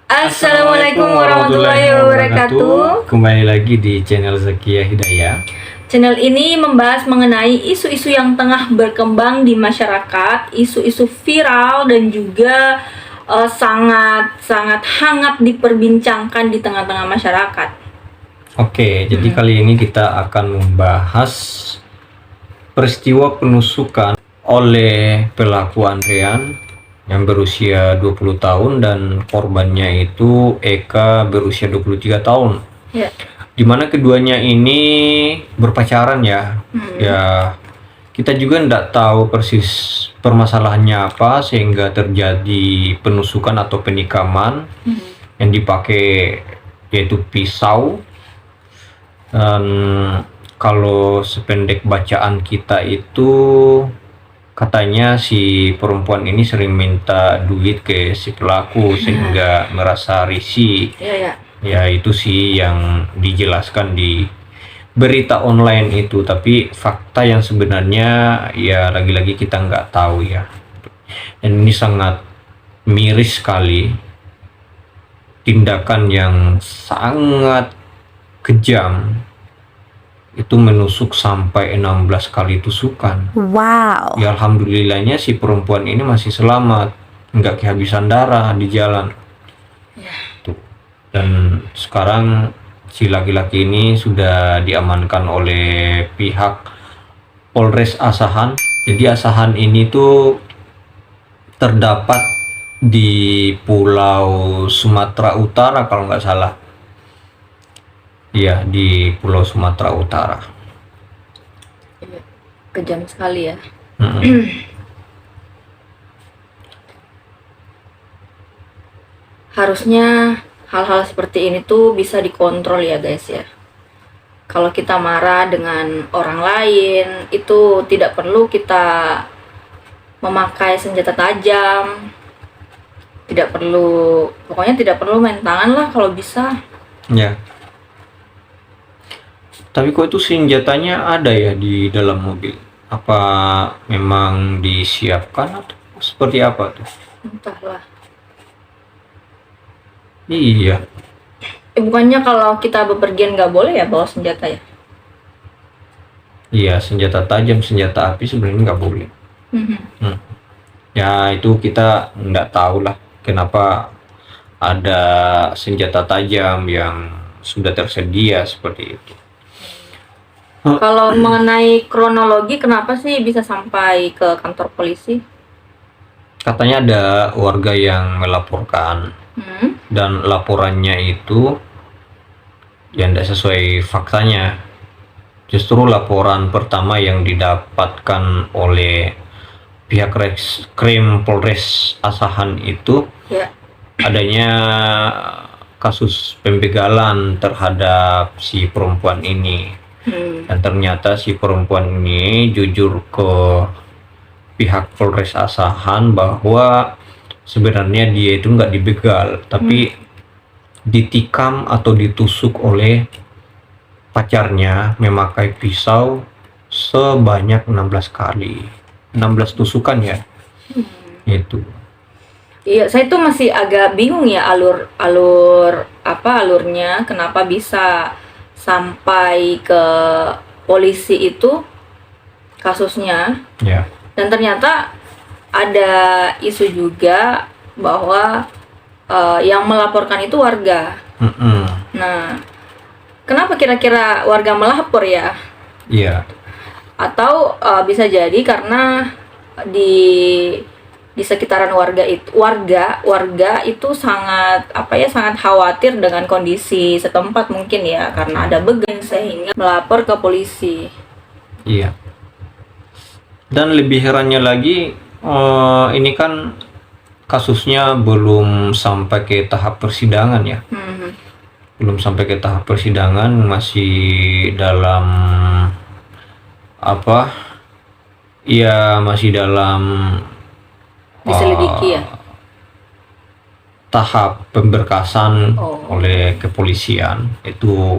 Assalamualaikum warahmatullahi wabarakatuh. Kembali lagi di channel Zakia Hidayah. Channel ini membahas mengenai isu-isu yang tengah berkembang di masyarakat, isu-isu viral dan juga sangat hangat diperbincangkan di tengah-tengah masyarakat. Oke, jadi kali ini kita akan membahas peristiwa penusukan oleh pelaku Andrean yang berusia 20 tahun dan korbannya itu Eka berusia 23 tahun. Ya. Dimana keduanya ini berpacaran ya. Ya, kita juga tidak tahu persis permasalahannya apa sehingga terjadi penusukan atau penikaman yang dipakai yaitu pisau. Dan kalau sependek bacaan kita itu katanya si perempuan ini sering minta duit ke si pelaku sehingga merasa risih. Ya itu sih yang dijelaskan di berita online itu, tapi fakta yang sebenarnya ya lagi-lagi kita nggak tahu ya. Dan ini sangat miris sekali, tindakan yang sangat kejam, itu menusuk sampai 16 kali tusukan. Wow. Ya alhamdulillahnya si perempuan ini masih selamat, nggak kehabisan darah di jalan. Tuh. Dan sekarang si laki-laki ini sudah diamankan oleh pihak Polres Asahan. Jadi Asahan ini tuh terdapat di Pulau Sumatera Utara kalau nggak salah. Iya, di Pulau Sumatera Utara. Kejam sekali ya. Harusnya hal-hal seperti ini tuh bisa dikontrol ya guys ya. Kalau kita marah dengan orang lain itu tidak perlu kita memakai senjata tajam. Pokoknya tidak perlu main tangan lah kalau bisa. Ya. Tapi kok itu senjatanya ada ya di dalam mobil? Apa memang disiapkan atau seperti apa tuh? Entahlah. Iya. Bukannya kalau kita bepergian nggak boleh ya bawa senjata ya? Iya, senjata tajam, senjata api sebenarnya nggak boleh. Ya itu kita nggak tahu lah kenapa ada senjata tajam yang sudah tersedia seperti itu. Kalau mengenai kronologi, kenapa sih bisa sampai ke kantor polisi? Katanya ada warga yang melaporkan dan laporannya itu yang tidak sesuai faktanya. Justru laporan pertama yang didapatkan oleh pihak Reskrim Polres Asahan itu adanya kasus pembegalan terhadap si perempuan ini. Dan ternyata si perempuan ini jujur ke pihak Polres Asahan bahwa sebenarnya dia itu nggak dibegal, tapi ditikam atau ditusuk oleh pacarnya memakai pisau sebanyak 16 kali. 16 tusukan ya. Itu. Iya, saya tuh masih agak bingung ya alurnya kenapa bisa sampai ke polisi itu kasusnya. Ya. Dan ternyata ada isu juga bahwa yang melaporkan itu warga. Nah, kenapa kira-kira warga melapor ya? Iya. Atau bisa jadi karena di sekitaran warga itu sangat sangat khawatir dengan kondisi setempat mungkin ya, karena ada begal sehingga melapor ke polisi. Iya. Dan lebih herannya lagi, ini kan kasusnya belum sampai ke tahap persidangan ya. Belum sampai ke tahap persidangan, masih dalam masih dalam diselidiki ya, tahap pemberkasan oleh kepolisian. Itu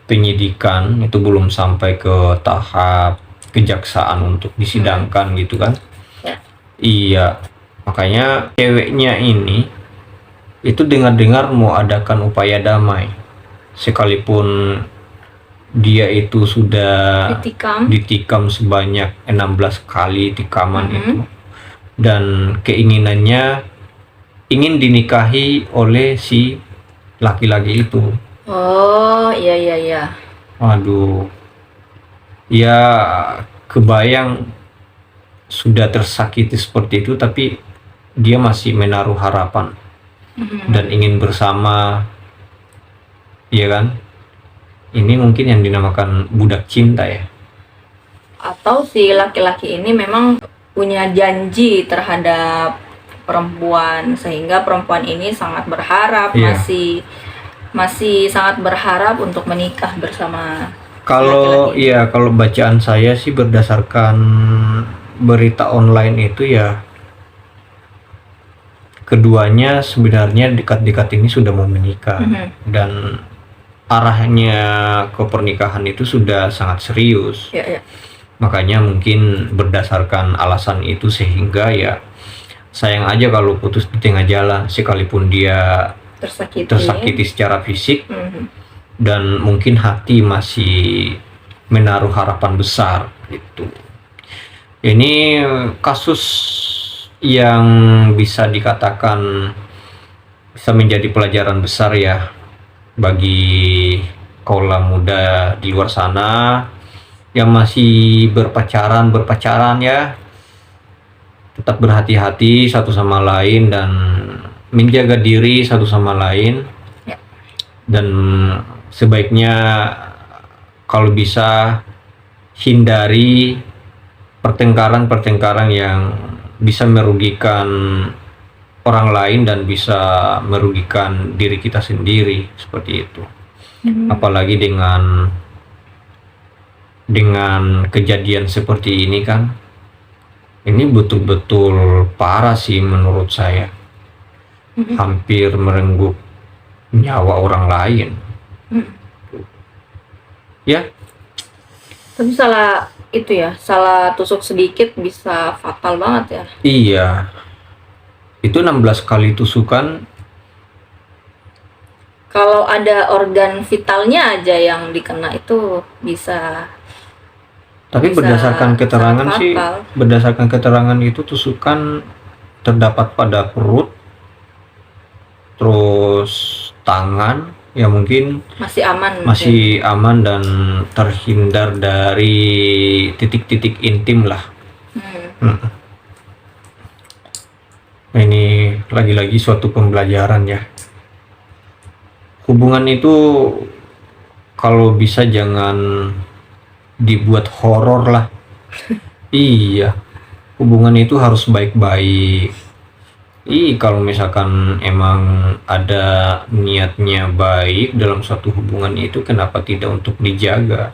penyidikan, itu belum sampai ke tahap kejaksaan untuk disidangkan gitu kan. Iya, makanya ceweknya ini itu dengar-dengar mau adakan upaya damai, sekalipun dia itu sudah ditikam sebanyak 16 kali tikaman itu, dan keinginannya ingin dinikahi oleh si laki-laki itu. Oh, iya iya iya. Waduh, ya kebayang sudah tersakiti seperti itu, tapi dia masih menaruh harapan dan ingin bersama, ya kan? Ini mungkin yang dinamakan budak cinta ya. Atau si laki-laki ini memang punya janji terhadap perempuan, sehingga perempuan ini sangat berharap, Iya. masih sangat berharap untuk menikah bersama Kalau laki-laki. iya, kalau bacaan saya sih berdasarkan berita online itu ya, keduanya sebenarnya dekat-dekat ini sudah mau menikah, dan arahnya ke pernikahan itu sudah sangat serius. Ya, ya. Makanya mungkin berdasarkan alasan itu sehingga ya sayang aja kalau putus di tengah jalan, sekalipun dia tersakiti secara fisik, dan mungkin hati masih menaruh harapan besar gitu. Ini kasus yang bisa dikatakan bisa menjadi pelajaran besar ya bagi kaula muda di luar sana yang masih berpacaran ya. Tetap berhati-hati satu sama lain dan menjaga diri satu sama lain. Ya. Dan sebaiknya kalau bisa hindari pertengkaran yang bisa merugikan orang lain dan bisa merugikan diri kita sendiri, seperti itu. Apalagi dengan kejadian seperti ini kan, ini betul-betul parah sih menurut saya. Hampir merenggut nyawa orang lain. Ya. Tapi salah tusuk sedikit bisa fatal banget ya. Iya. Itu 16 kali tusukan. Kalau ada organ vitalnya aja yang dikena itu bisa. Tapi berdasarkan keterangan itu tusukan terdapat pada perut, terus tangan, ya mungkin masih aman dan terhindar dari titik-titik intim lah. Ini lagi-lagi suatu pembelajaran ya. Hubungan itu kalau bisa jangan dibuat horor lah. Iya, hubungan itu harus baik-baik. Kalau misalkan emang ada niatnya baik dalam suatu hubungan itu, kenapa tidak untuk dijaga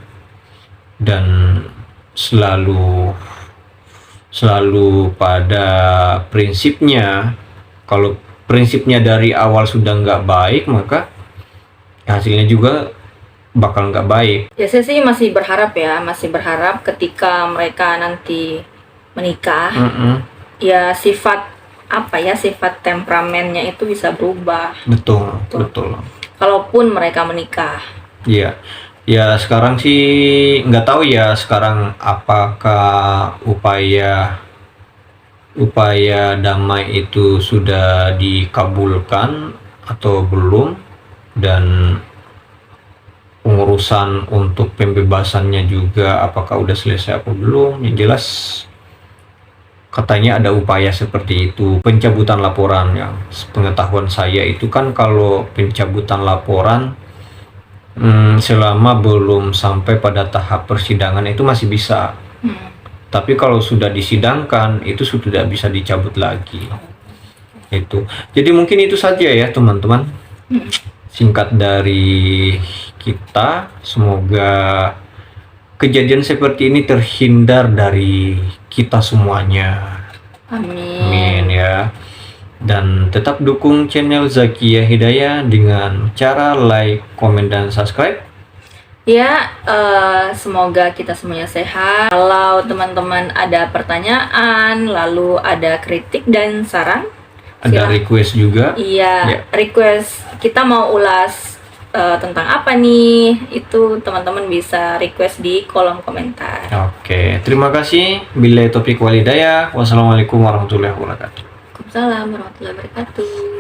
dan selalu pada prinsipnya. Kalau prinsipnya dari awal sudah nggak baik, maka hasilnya juga bakal nggak baik. Ya, saya sih masih berharap ketika mereka nanti menikah, ya sifat temperamennya itu bisa berubah. Betul. Kalaupun mereka menikah. Iya. Ya sekarang sih nggak tahu ya sekarang apakah upaya damai itu sudah dikabulkan atau belum, dan pengurusan untuk pembebasannya juga apakah udah selesai atau belum. Yang jelas katanya ada upaya seperti itu, pencabutan laporan. Yang pengetahuan saya itu kan kalau pencabutan laporan selama belum sampai pada tahap persidangan itu masih bisa. Tapi kalau sudah disidangkan itu sudah tidak bisa dicabut lagi. Itu. Jadi mungkin itu saja ya teman-teman. Singkat dari kita, semoga kejadian seperti ini terhindar dari kita semuanya. Amin ya. Dan tetap dukung channel Zakia Hidayah dengan cara like, komen, dan subscribe. Ya, semoga kita semuanya sehat. Kalau teman-teman ada pertanyaan, lalu ada kritik dan saran, ada request juga. Iya, Ya. request kita mau ulas tentang apa nih, itu teman-teman bisa request di kolom komentar. Oke, terima kasih. Billahi taufiq wal hidayah. Wassalamualaikum warahmatullahi wabarakatuh. Waalaikumsalam warahmatullahi wabarakatuh.